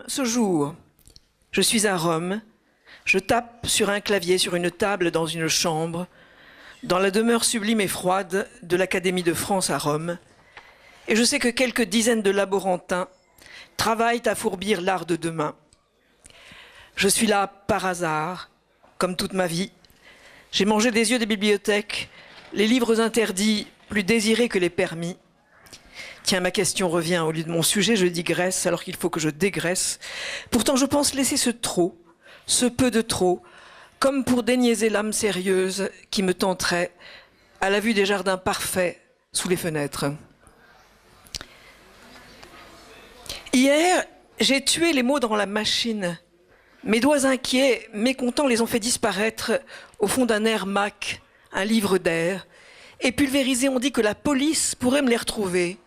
ce jour, je suis à Rome, je tape sur un clavier, sur une table dans une chambre, dans la demeure sublime et froide de l'Académie de France à Rome, et je sais que quelques dizaines de laborantins travaillent à fourbir l'art de demain. Je suis là par hasard, comme toute ma vie. J'ai mangé des yeux des bibliothèques, les livres interdits plus désirés que les permis. Tiens, ma question revient au lieu de mon sujet, je digresse alors qu'il faut que je dégraisse. Pourtant, je pense laisser ce trop, ce peu de trop, comme pour déniaiser l'âme sérieuse qui me tenterait à la vue des jardins parfaits sous les fenêtres. Hier, j'ai tué les mots dans la machine. Mes doigts inquiets, mécontents, les ont fait disparaître au fond d'un air Mac, un livre d'air. Et pulvérisés, on dit que la police pourrait me les retrouver.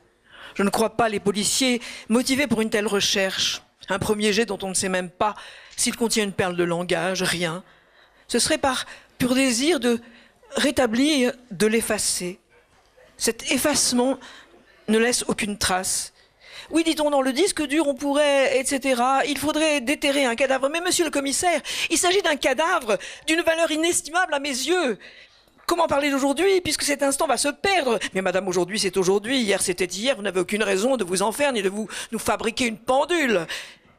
Je ne crois pas les policiers motivés pour une telle recherche. Un premier jet dont on ne sait même pas s'il contient une perle de langage, rien. Ce serait par pur désir de rétablir, de l'effacer. Cet effacement ne laisse aucune trace. Oui, dit-on dans le disque dur, on pourrait, etc. Il faudrait déterrer un cadavre. Mais monsieur le commissaire, il s'agit d'un cadavre d'une valeur inestimable à mes yeux. Comment parler d'aujourd'hui, puisque cet instant va se perdre? Mais madame, aujourd'hui c'est aujourd'hui, hier c'était hier, vous n'avez aucune raison de vous en faire, ni de nous fabriquer une pendule.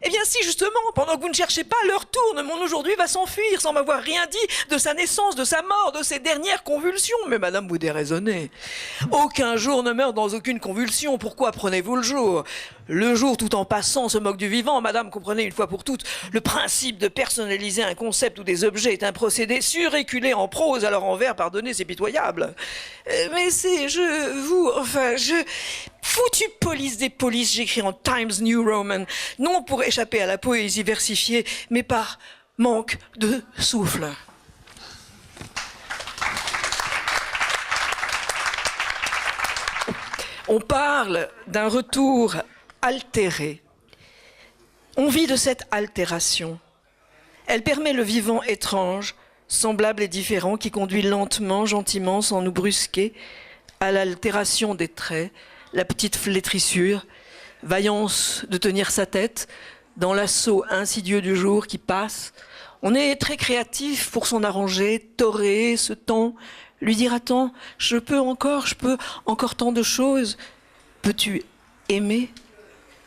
Eh bien si, justement, pendant que vous ne cherchez pas, l'heure tourne, mon aujourd'hui va s'enfuir sans m'avoir rien dit de sa naissance, de sa mort, de ses dernières convulsions. Mais madame, vous déraisonnez. Aucun jour ne meurt dans aucune convulsion, pourquoi prenez-vous le jour? Le jour, tout en passant, se moque du vivant. Madame, comprenez une fois pour toutes, le principe de personnaliser un concept ou des objets est un procédé suréculé en prose, alors en vers, pardonnez, c'est pitoyable. Mais c'est, foutue police des polices, j'écris en Times New Roman, non pour échapper à la poésie versifiée, mais par manque de souffle. On parle d'un retour altéré. On vit de cette altération. Elle permet le vivant étrange, semblable et différent, qui conduit lentement, gentiment, sans nous brusquer, à l'altération des traits, la petite flétrissure, vaillance de tenir sa tête dans l'assaut insidieux du jour qui passe. On est très créatif pour s'en arranger, torer ce temps, lui dira-t-on, je peux encore tant de choses. Peux-tu aimer?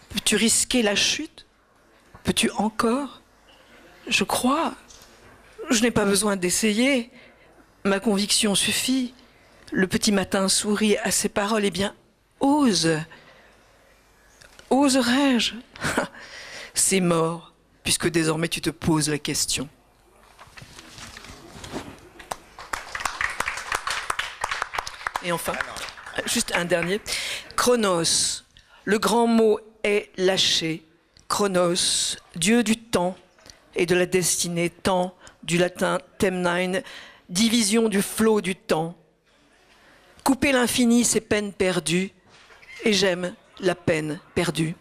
Peux-tu risquer la chute? Peux-tu encore? Je crois, je n'ai pas besoin d'essayer. Ma conviction suffit. Le petit matin sourit à ces paroles, eh bien, ose. Oserais-je? C'est mort, puisque désormais tu te poses la question. Et enfin, juste un dernier. Chronos, le grand mot est lâché. Chronos, dieu du temps et de la destinée. Temps, du latin temnine, division du flot du temps. Couper l'infini, c'est peine perdue. Et j'aime la peine perdue.